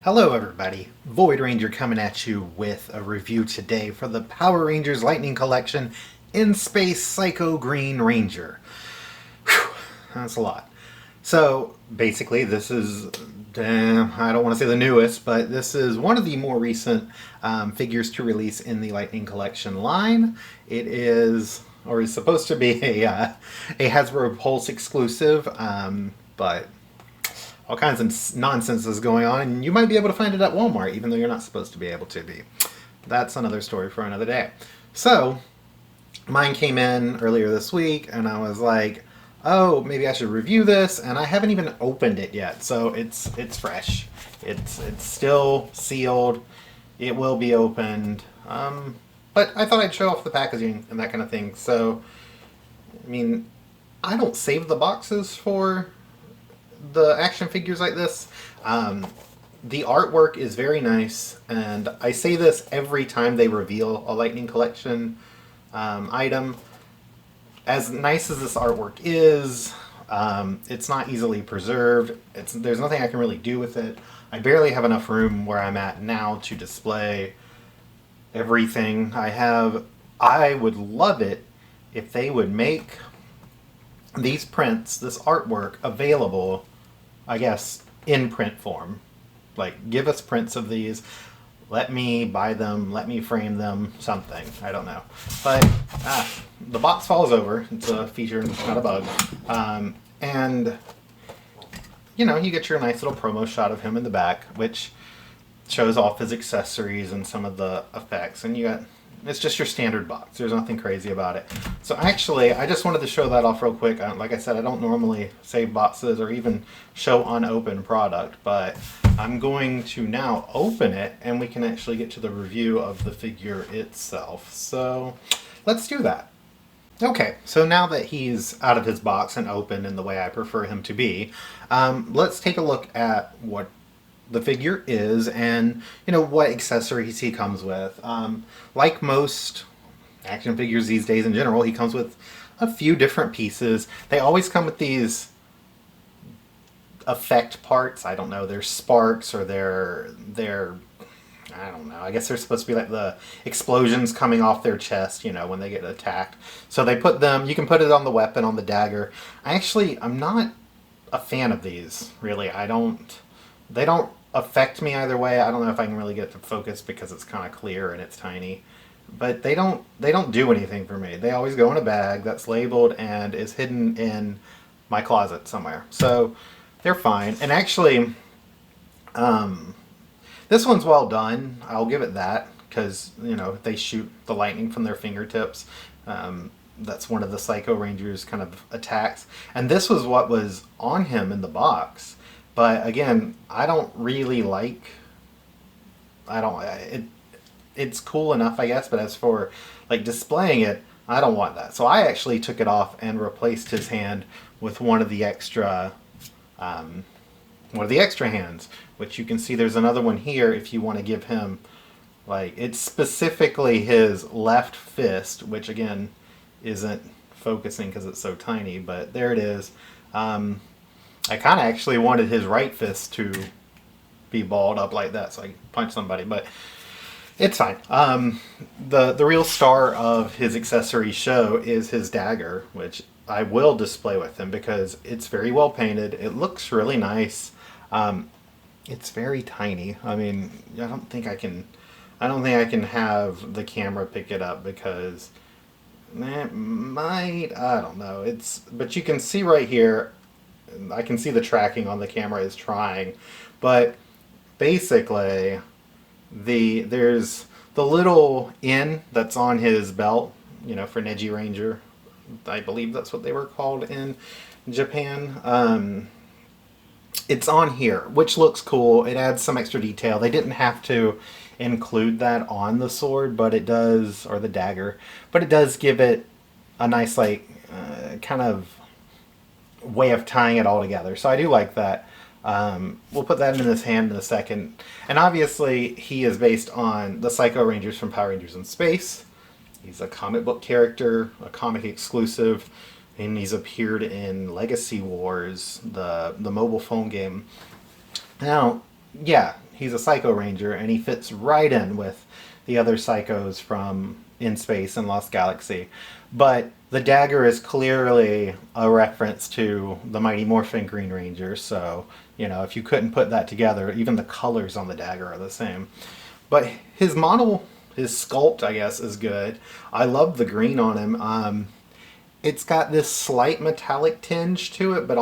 Hello everybody, Void Ranger coming at you with a review today for the Power Rangers Lightning Collection In Space Psycho Green Ranger. Whew, that's a lot. So basically this is, I don't want to say the newest, but this is one of the more recent figures to release in the Lightning Collection line. It is, or is supposed to be a Hasbro Pulse exclusive, but all kinds of nonsense is going on, and you might be able to find it at Walmart, even though you're not supposed to be able to be. That's another story for another day. So, mine came in earlier this week, and I was like, oh, maybe I should review this, and I haven't even opened it yet, so it's fresh. It's still sealed. It will be opened. But I thought I'd show off the packaging and that kind of thing. So, I mean, I don't save the boxes for the action figures like this. The artwork is very nice, and I say this every time they reveal a Lightning Collection item. As nice as this artwork is, it's not easily preserved. There's nothing I can really do with it. I barely have enough room where I'm at now to display everything I have. I would love it if they would make these prints, this artwork, available, I guess, in print form. Like, give us prints of these. Let me buy them. Let me frame them. Something. I don't know. But the box falls over. It's a feature, not a bug. And, you know, you get your nice little promo shot of him in the back, which shows off his accessories and some of the effects. And you got... it's just your standard box. There's nothing crazy about it. So actually, I just wanted to show that off real quick. Like I said, I don't normally save boxes or even show unopened product, but I'm going to now open it and we can actually get to the review of the figure itself. So let's do that. Okay, so now that he's out of his box and open in the way I prefer him to be, let's take a look at what the figure is and, you know, what accessories he comes with. Like most action figures these days in general, he comes with a few different pieces. They always come with these effect parts. I don't know, they're sparks or they're I don't know. I guess they're supposed to be like the explosions coming off their chest, you know, when they get attacked. So they put them, you can put it on the weapon, on the dagger. I'm not a fan of these, really. They don't affect me either way. I don't know if I can really get to focus because it's kind of clear and it's tiny. But they don't do anything for me. They always go in a bag that's labeled and is hidden in my closet somewhere. So they're fine. And actually, this one's well done. I'll give it that because, you know, they shoot the lightning from their fingertips. That's one of the Psycho Rangers kind of attacks. And this was what was on him in the box. But again, I don't really like, it's cool enough, I guess, but as for like displaying it, I don't want that. So I actually took it off and replaced his hand with one of the extra hands, which you can see there's another one here if you want to give him, like, it's specifically his left fist, which again isn't focusing because it's so tiny, but there it is. I kind of actually wanted his right fist to be balled up like that so I could punch somebody, but it's fine. The real star of his accessory show is his dagger, which I will display with him because it's very well painted. It looks really nice. It's very tiny. I mean, I don't think I can have the camera pick it up because it might, I don't know. But you can see right here, I can see the tracking on the camera is trying, but basically there's the little N that's on his belt, you know, for Neji Ranger. I believe that's what they were called in Japan. It's on here, which looks cool. It adds some extra detail. They didn't have to include that on the sword, but it does, or the dagger, but it does give it a nice, like, kind of way of tying it all together. So I do like that. We'll put that in his hand in a second. And obviously he is based on the Psycho Rangers from Power Rangers in Space. He's a comic book character, a comic exclusive, and he's appeared in Legacy Wars, the mobile phone game. Now, yeah, he's a Psycho Ranger, and he fits right in with the other Psychos from In Space and Lost Galaxy. But the dagger is clearly a reference to the Mighty Morphin Green Ranger, so, you know, if you couldn't put that together, even the colors on the dagger are the same. But his model, his sculpt, I guess, is good. I love the green on him. It's got this slight metallic tinge to it, but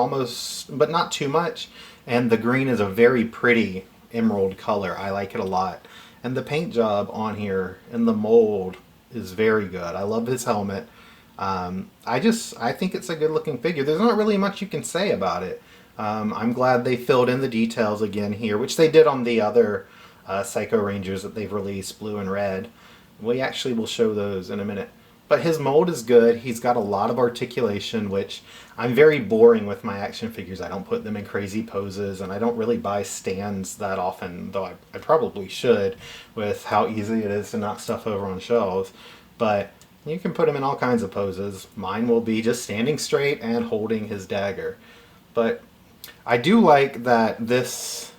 not too much. And the green is a very pretty emerald color. I like it a lot. And the paint job on here and the mold is very good. I love his helmet. I think it's a good looking figure. There's not really much you can say about it. I'm glad they filled in the details again here, which they did on the other Psycho Rangers that they've released, blue and red. We actually will show those in a minute. But his mold is good. He's got a lot of articulation, which I'm very boring with my action figures. I don't put them in crazy poses, and I don't really buy stands that often, though I probably should, with how easy it is to knock stuff over on shelves. But you can put him in all kinds of poses. Mine will be just standing straight and holding his dagger. But I do like that this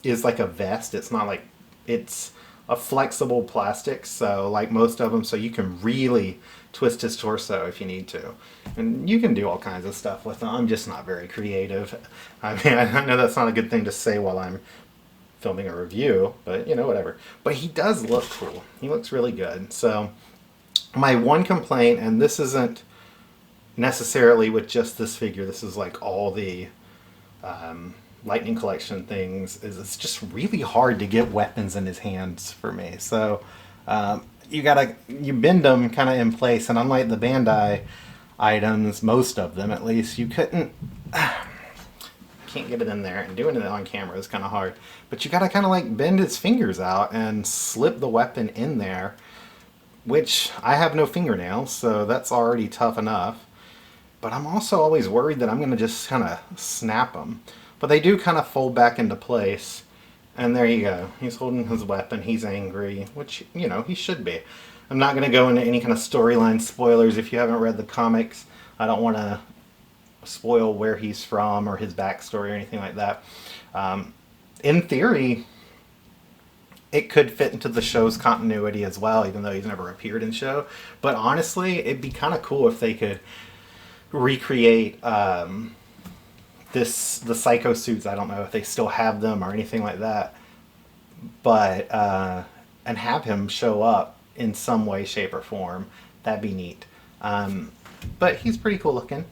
is like a vest. It's not like, it's a flexible plastic, so like most of them, so you can really twist his torso if you need to. And you can do all kinds of stuff with them. I'm just not very creative. I mean, I know that's not a good thing to say while I'm filming a review, but you know, whatever. But he does look cool. He looks really good. So my one complaint, and this isn't necessarily with just this figure, this is like all the Lightning Collection things, is it's just really hard to get weapons in his hands for me. So you bend them kind of in place, and unlike the Bandai items, most of them at least, you can't get it in there, and doing it on camera is kind of hard. But you gotta kind of like bend his fingers out and slip the weapon in there, which I have no fingernails, so that's already tough enough. But I'm also always worried that I'm gonna just kind of snap them. But they do kind of fold back into place. And there you go. He's holding his weapon. He's angry, which, you know, he should be. I'm not going to go into any kind of storyline spoilers if you haven't read the comics. I don't want to spoil where he's from or his backstory or anything like that. In theory, it could fit into the show's continuity as well, even though he's never appeared in show. But honestly, it'd be kind of cool if they could recreate the Psycho suits. I don't know if they still have them or anything like that, but and have him show up in some way, shape, or form. That'd be neat. But he's pretty cool looking.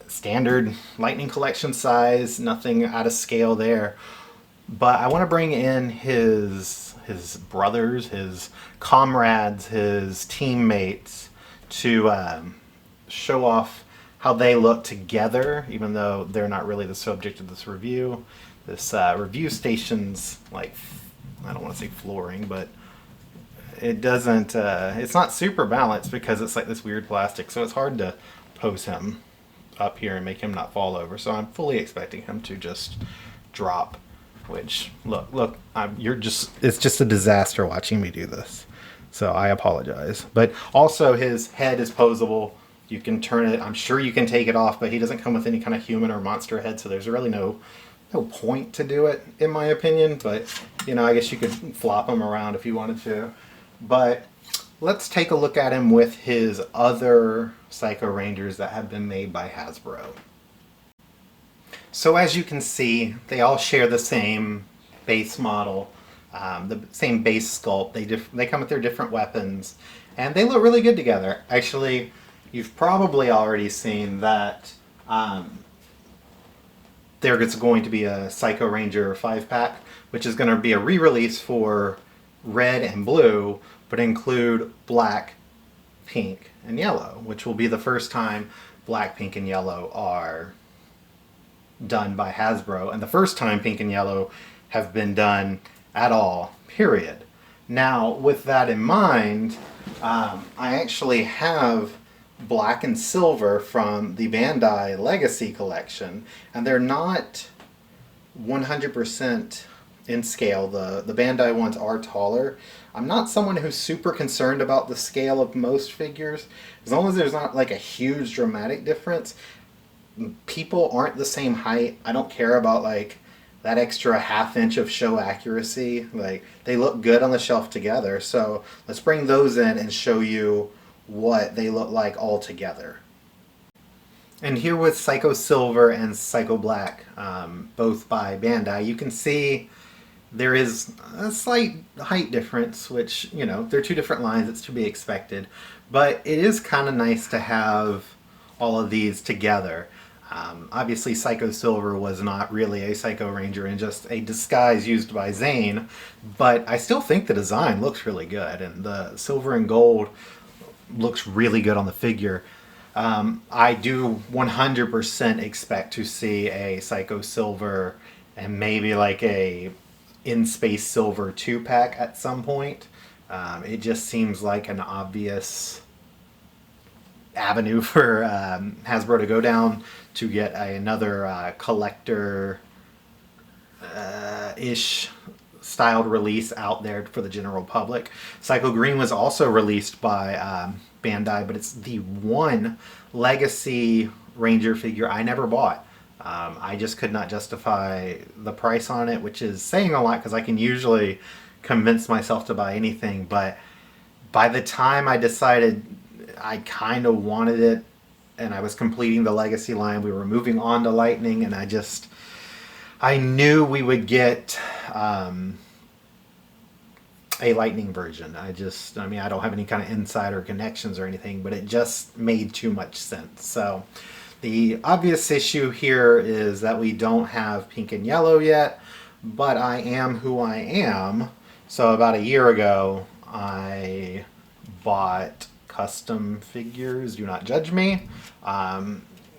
Standard Lightning Collection size, nothing out of scale there. But I want to bring in his brothers, his comrades, his teammates to show off how they look together, even though they're not really the subject of this review. This review station's like, I don't want to say flooring, but it doesn't, it's not super balanced because it's like this weird plastic, so it's hard to pose him up here and make him not fall over. So I'm fully expecting him to just drop, which, look, it's just a disaster watching me do this. So I apologize. But also his head is posable. You can turn it, I'm sure you can take it off, but he doesn't come with any kind of human or monster head, so there's really no point to do it, in my opinion. But, you know, I guess you could flop him around if you wanted to. But let's take a look at him with his other Psycho Rangers that have been made by Hasbro. So as you can see, they all share the same base model, the same base sculpt. They come with their different weapons, and they look really good together. Actually, you've probably already seen that there's going to be a Psycho Ranger 5-pack, which is going to be a re-release for red and blue, but include black, pink, and yellow, which will be the first time black, pink, and yellow are done by Hasbro, and the first time pink and yellow have been done at all, period. Now, with that in mind, I actually have black and silver from the Bandai Legacy collection, and they're not 100% in scale. The Bandai ones are taller. I'm not someone who's super concerned about the scale of most figures. As long as there's not like a huge dramatic difference. People aren't the same height. I don't care about like that extra half inch of show accuracy. Like, they look good on the shelf together. So let's bring those in and show you what they look like all together. And here with Psycho Silver and Psycho Black, both by Bandai, you can see there is a slight height difference, which, you know, they're two different lines, it's to be expected. But it is kind of nice to have all of these together. Obviously, Psycho Silver was not really a Psycho Ranger and just a disguise used by Zane, but I still think the design looks really good, and the silver and gold looks really good on the figure. I do 100% expect to see a Psycho Silver and maybe like a In Space Silver 2-pack at some point. It just seems like an obvious avenue for Hasbro to go down to get another collector-ish styled release out there for the general public. Psycho Green was also released by Bandai, but it's the one Legacy Ranger figure I never bought. I just could not justify the price on it, which is saying a lot because I can usually convince myself to buy anything, but by the time I decided I kind of wanted it and I was completing the Legacy line, we were moving on to Lightning, and I knew we would get a Lightning version. I mean, I don't have any kind of insider connections or anything, but it just made too much sense. So the obvious issue here is that we don't have pink and yellow yet, but I am who I am. So about a year ago, I bought custom figures. Do not judge me.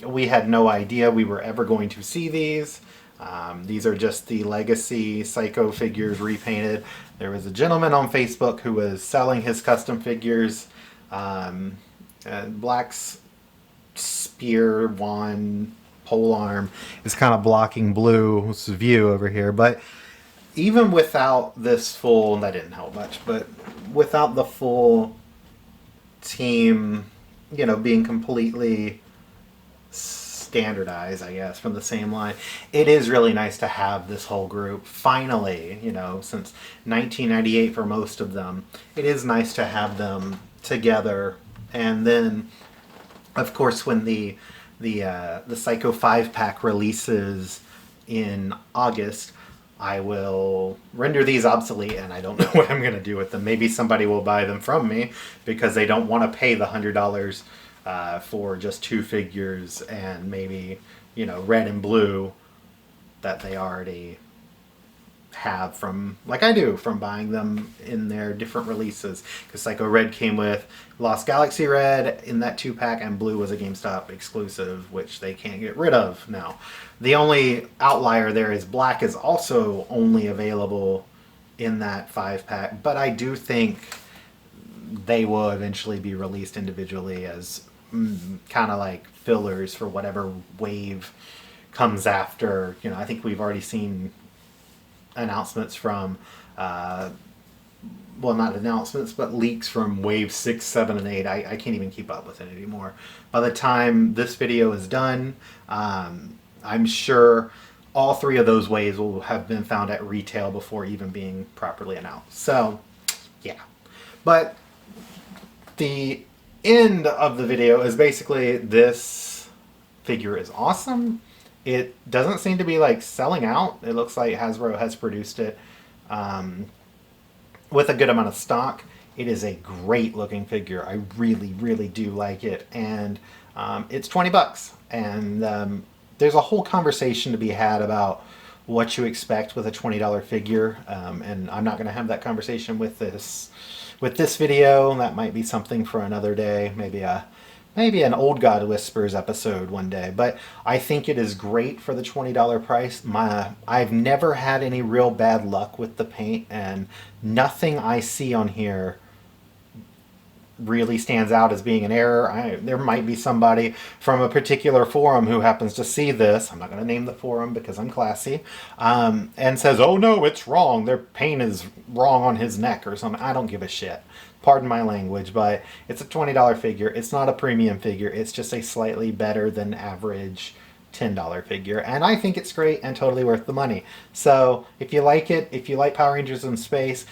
We had no idea we were ever going to see these. These are just the Legacy Psycho figures repainted. There was a gentleman on Facebook who was selling his custom figures. Black's spear, wand, polearm is kind of blocking Blue's view over here. But even without this full, that didn't help much, but without the full team, you know, being completely standardized, I guess, from the same line, it is really nice to have this whole group finally, you know, since 1998 for most of them. It is nice to have them together. And then, of course, when the Psycho 5-pack releases in August, I will render these obsolete, and I don't know what I'm going to do with them. Maybe somebody will buy them from me because they don't want to pay the $100 for just two figures, and maybe, you know, red and blue that they already have from, like I do, from buying them in their different releases. Because Psycho Red came with Lost Galaxy Red in that 2-pack, and blue was a GameStop exclusive, which they can't get rid of now. The only outlier there is black is also only available in that 5-pack, but I do think they will eventually be released individually as kind of like fillers for whatever wave comes after. You know, I think we've already seen announcements from, well, not announcements, but leaks from wave 6, 7, and 8. I can't even keep up with it anymore. By the time this video is done, I'm sure all three of those waves will have been found at retail before even being properly announced. So, yeah. But the end of the video is basically this figure is awesome. It doesn't seem to be like selling out. It looks like Hasbro has produced it with a good amount of stock. It is a great looking figure. I really, really do like it. And it's $20. And there's a whole conversation to be had about what you expect with a $20 figure. And I'm not going to have that conversation with this video. That might be something for another day. Maybe an Old God Whispers episode one day. But I think it is great for the $20 price. I've never had any real bad luck with the paint, and nothing I see on here really stands out as being an error. There might be somebody from a particular forum who happens to see this, I'm not going to name the forum because I'm classy, and says, oh no, it's wrong, their paint is wrong on his neck or something. I don't give a shit. Pardon my language, but it's a $20 figure. It's not a premium figure. It's just a slightly better than average $10 figure, and I think it's great and totally worth the money. So if you like it, if you like Power Rangers in space,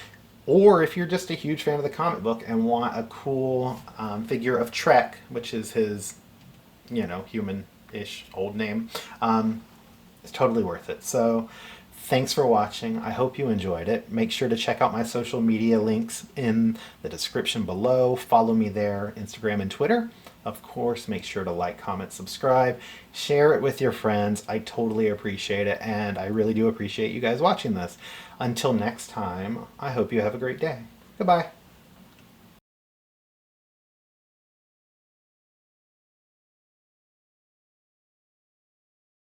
or if you're just a huge fan of the comic book and want a cool figure of Trek, which is his, human-ish old name, it's totally worth it. So thanks for watching. I hope you enjoyed it. Make sure to check out my social media links in the description below. Follow me there, Instagram and Twitter. Of course, make sure to like, comment, subscribe, share it with your friends. I totally appreciate it, and I really do appreciate you guys watching this. Until next time, I hope you have a great day. Goodbye.